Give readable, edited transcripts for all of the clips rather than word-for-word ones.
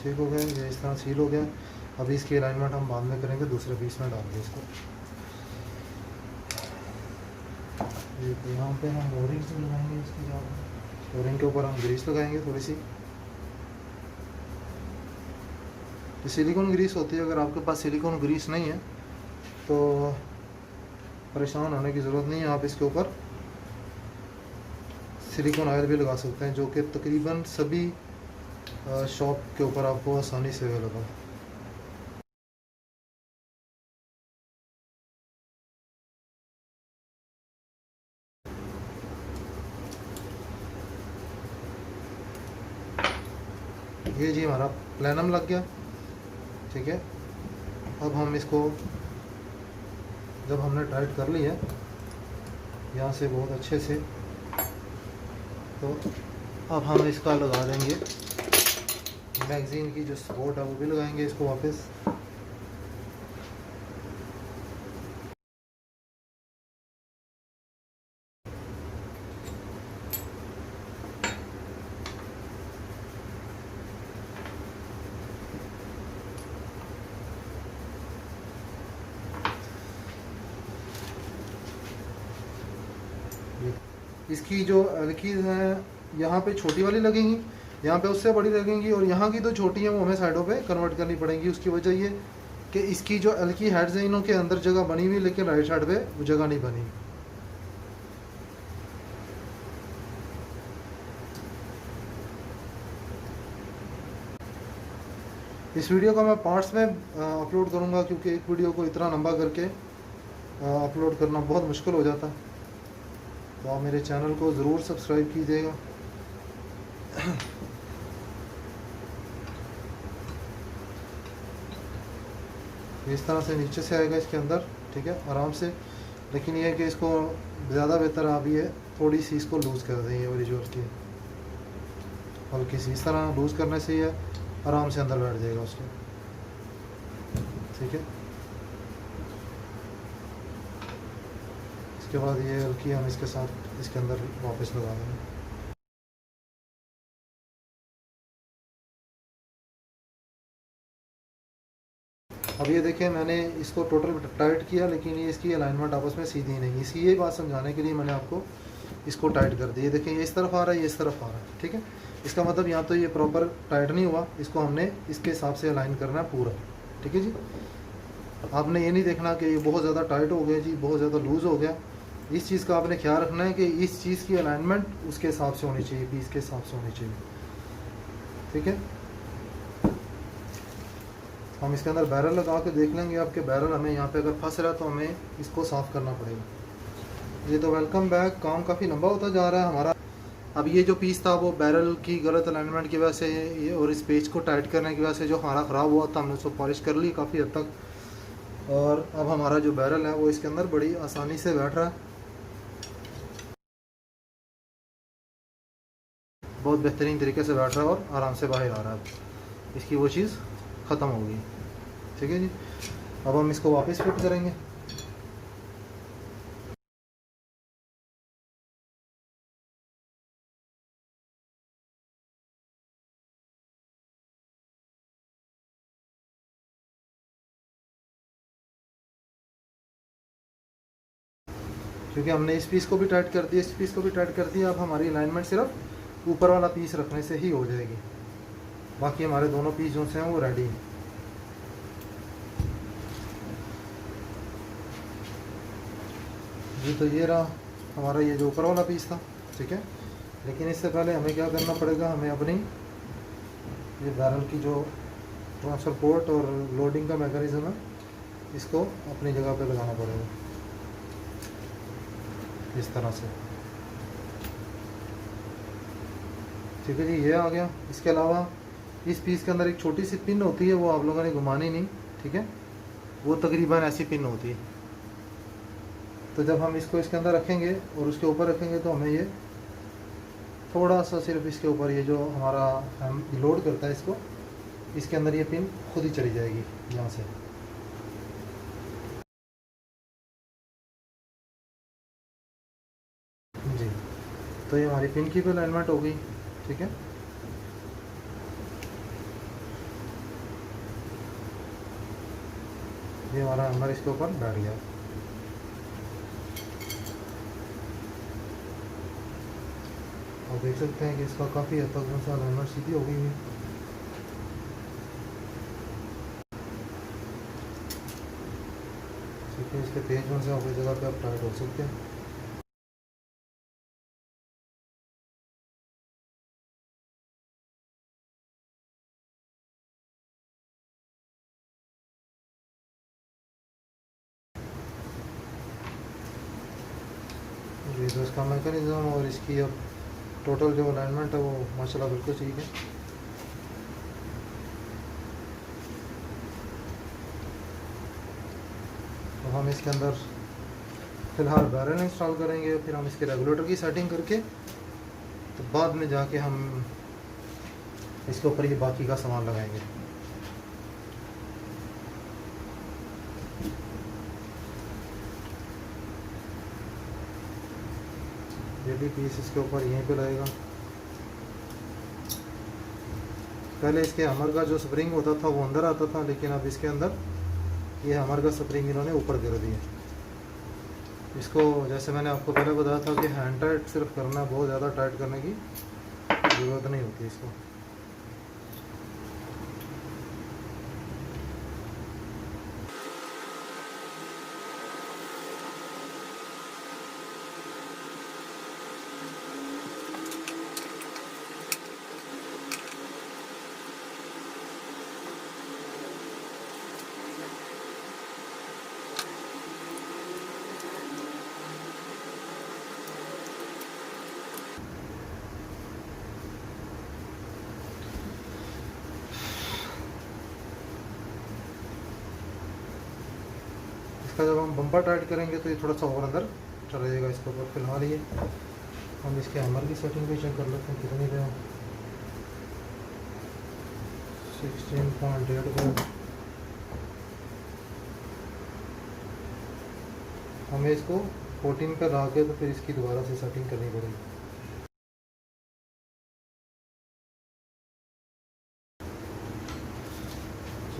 ठीक हो गया, ये इस तरह सील हो गया। अभी इसकी अलाइनमेंट हम बाद में करेंगे, दूसरे पीस में डाल दें इसको। ये यहाँ पे हम ओरिंग से लगाएंगे इसकी जगह, ओरिंग के ऊपर हम ग्रीस लगाएंगे थोड़ी सी। ये सिलिकॉन ग्रीस होती है, अगर आपके पास सिलिकॉन ग्रीस नहीं है तो परेशान होने की ज़रूरत नहीं है, आप इसके ऊपर सिलिकॉन ऑयल भी लगा सकते हैं, जो कि तकरीबन सभी शॉप के ऊपर आपको आसानी से अवेलेबल है। ये जी हमारा प्लेनम लग गया, ठीक है। अब हम इसको जब हमने टाइट कर लिया यहाँ से बहुत अच्छे से, तो अब हम इसका लगा देंगे मैगज़ीन की जो सपोर्ट है वो भी लगाएंगे इसको वापस। इसकी जो अलकीज हैं यहाँ पे छोटी वाली लगेंगी, यहाँ पे उससे बड़ी लगेंगी, और यहाँ की तो छोटी हैं वो हमें साइडों पे कन्वर्ट करनी पड़ेंगी। उसकी वजह ये कि इसकी जो अलकी हेड्स हैं इनों के अंदर जगह बनी हुई, लेकिन राइट साइड पे वो जगह नहीं बनी। इस वीडियो को मैं पार्ट्स में अपलोड करूँगा, क्योंकि एक वीडियो को इतना लंबा करके अपलोड करना बहुत मुश्किल हो जाता है। तो आप मेरे चैनल को ज़रूर सब्सक्राइब कीजिएगा। इस तरह से नीचे से आएगा इसके अंदर, ठीक है, आराम से। लेकिन ये है कि इसको ज़्यादा बेहतर आप ये थोड़ी सी इसको लूज़ कर दें, ये ओरिजिनल की हल्की सी, इस तरह लूज़ करने से ये आराम से अंदर बैठ जाएगा उसके, ठीक है। इसके बाद ये हल्की हम इसके साथ इसके अंदर वापस लगा देंगे। अब ये देखें, मैंने इसको टोटल टाइट किया, लेकिन ये इसकी अलाइनमेंट आपस में सीधी नहीं। इसी ये बात समझाने के लिए मैंने आपको इसको टाइट कर दिया। देखें, ये इस तरफ आ रहा है, ये इस तरफ आ रहा है, ठीक है। इसका मतलब यहाँ तो ये प्रॉपर टाइट नहीं हुआ, इसको हमने इसके हिसाब से अलाइन करना है पूरा, ठीक है जी। आपने ये नहीं देखना कि ये बहुत ज़्यादा टाइट हो गया जी, बहुत ज़्यादा लूज़ हो गया। इस चीज़ का आपने ख्याल रखना है कि इस चीज़ की अलाइनमेंट उसके हिसाब से होनी चाहिए, पीस के हिसाब से होनी चाहिए, ठीक है। हम इसके अंदर बैरल लगा के देख लेंगे। आपके बैरल हमें यहाँ पे अगर फंस रहा है तो हमें इसको साफ़ करना पड़ेगा। ये तो वेलकम बैक, काम काफ़ी लंबा होता जा रहा है हमारा। अब ये जो पीस था वो बैरल की गलत अलाइनमेंट की वजह से ये, और इस पेज को टाइट करने की वजह से जो हमारा ख़राब हुआ था, हमने उसको पॉलिश कर ली काफ़ी हद तक। और अब हमारा जो बैरल है वो इसके अंदर बड़ी आसानी से बैठ रहा है, बहुत बेहतरीन तरीके से बैठ रहा है और आराम से बाहर आ रहा है। इसकी वो चीज़ ख़त्म हो गई, ठीक है जी। अब हम इसको वापस फिट करेंगे। क्योंकि हमने इस पीस को भी टाइट कर दिया, इस पीस को भी टाइट कर दिया। अब हमारी अलाइनमेंट सिर्फ ऊपर वाला पीस रखने से ही हो जाएगी, बाकी हमारे दोनों पीस जो हैं वो रेडी हैं। जी, तो ये रहा हमारा ये जो ऊपर वाला पीस था, ठीक है। लेकिन इससे पहले हमें क्या करना पड़ेगा, हमें अपनी ये बैरल की जो ट्रांसफर पोर्ट और लोडिंग का मैकेनिज़्म है, इसको अपनी जगह पे लगाना पड़ेगा इस तरह से, ठीक है जी। ये आ गया। इसके अलावा इस पीस के अंदर एक छोटी सी पिन होती है, वो आप लोगों ने घुमानी नहीं, ठीक है। वो तकरीबन ऐसी पिन होती है। तो जब हम इसको इसके अंदर रखेंगे और उसके ऊपर रखेंगे तो हमें ये थोड़ा सा सिर्फ इसके ऊपर, ये जो हमारा हम लोड करता है इसको, इसके अंदर ये पिन खुद ही चली जाएगी यहाँ से। जी, तो ये हमारी पिन की भी अलाइनमेंट हो गई, ठीक है। ये हमारा हैमर इसके ऊपर बैठ गया। आप देख सकते हैं कि इसका काफ़ी हद तक जो अलाइनमेंट सीधी हो गई है। ठीक है, इसके पेज में से अपनी जगह पे आप टाइट हो सकते हैं। ये तो इसका मैकेनिज़्म और इसकी अब टोटल जो अलाइनमेंट है वो माशाल्लाह बिल्कुल ठीक है। तो हम इसके अंदर फ़िलहाल बैरल इंस्टॉल करेंगे, फिर हम इसके रेगुलेटर की सेटिंग करके तो बाद में जाके हम इसके ऊपर ये बाकी का सामान लगाएंगे। ये भी पीस इसके ऊपर यहीं पे रहेगा। पहले इसके हैमर का जो स्प्रिंग होता था वो अंदर आता था, लेकिन अब इसके अंदर ये हैमर का स्प्रिंग इन्होंने ऊपर कर दिया। इसको जैसे मैंने आपको पहले बताया था कि हैंड टाइट सिर्फ करना, बहुत ज़्यादा टाइट करने की ज़रूरत नहीं होती इसको। इसका जब हम बम्पर टाइट करेंगे तो ये थोड़ा सा और अंदर चला जाएगा इसके ऊपर। फिलहाल ये हम इसके हैमर की सेटिंग भी चेक कर लेते हैं कितनी पे 16.8 पे। हमें इसको 14 पे ला के तो फिर इसकी दोबारा से सेटिंग करनी पड़ेगी।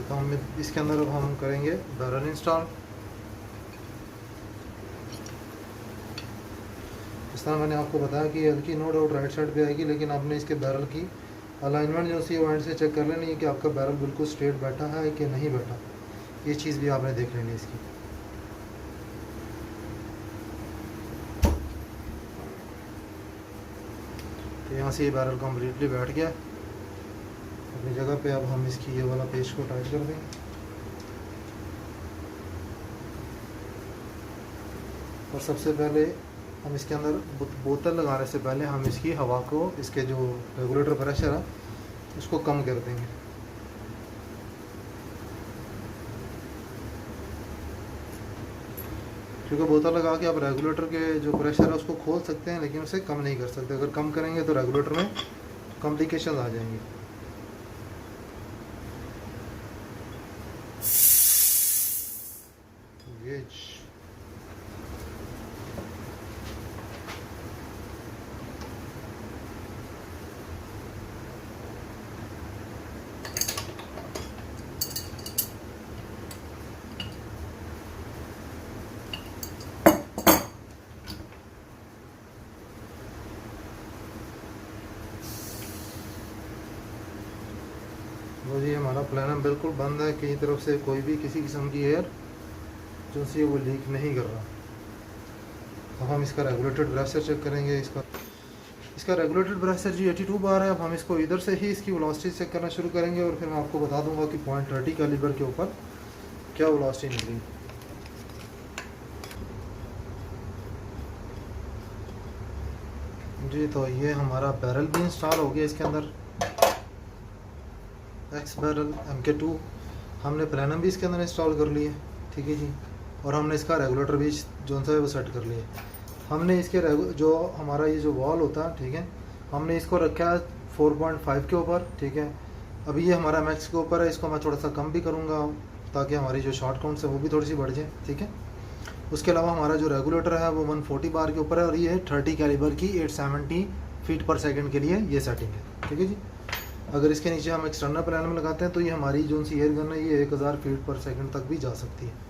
तो हम इसके अंदर अब हम करेंगे बैरल इंस्टॉल। इस तरह मैंने आपको बताया कि हल्की नो डाउट राइट साइड पे आएगी, लेकिन आपने इसके बैरल की अलाइनमेंट जो सी वो एंड से चेक कर लेनी है कि आपका बैरल बिल्कुल स्ट्रेट बैठा है कि नहीं बैठा। ये चीज़ भी आपने देख लेनी है इसकी। तो यहाँ से ये बैरल कम्प्लीटली बैठ गया अपनी जगह पे। अब हम इसकी ये वाला पेज को टाइट कर देंगे और सबसे पहले हम इसके अंदर बोतल लगाने से पहले हम इसकी हवा को, इसके जो रेगुलेटर प्रेशर है उसको कम कर देंगे। क्योंकि बोतल लगा के आप रेगुलेटर के जो प्रेशर है उसको खोल सकते हैं, लेकिन उसे कम नहीं कर सकते। अगर कम करेंगे तो रेगुलेटर में कॉम्प्लिकेशन आ जाएंगी। ये वो जी हमारा प्लानम बिल्कुल बंद है, कहीं तरफ से कोई भी किसी किस्म की एयर जो सी वो लीक नहीं कर रहा। अब हम इसका रेगुलेटेड प्रेशर चेक करेंगे। इसका रेगुलेटेड प्रेशर जी 82 बार है। अब हम इसको इधर से ही इसकी वेलोसिटी चेक करना शुरू करेंगे और फिर मैं आपको बता दूंगा कि .30 कैलिबर के ऊपर क्या वेलोसिटी निकली। जी तो ये हमारा बैरल भी इंस्टॉल हो गया इसके अंदर, एक्स बैरल MK2। हमने प्लानम भी इसके अंदर इंस्टॉल कर लिए, ठीक है जी। और हमने इसका रेगुलेटर भी जो सा है वो सेट कर लिया। हमने इसके जो हमारा ये जो वॉल होता है, ठीक है, हमने इसको रखा है 4.5 के ऊपर, ठीक है। अभी ये हमारा मैक्स के ऊपर है, इसको मैं थोड़ा सा कम भी करूँगा ताकि हमारी जो शॉर्ट काउंट्स है वो भी थोड़ी सी बढ़ जाए, ठीक है। उसके अलावा हमारा जो रेगुलेटर है वो 140 बार के ऊपर है और ये 30 कैलिबर की 870 फीट पर सेकंड के लिए ये सेटिंग है, ठीक है जी। अगर इसके नीचे हम एक्सटर्नल प्लानम लगाते हैं तो ये हमारी जो सी एयर गन है ये 1000 फीट पर सेकंड तक भी जा सकती है।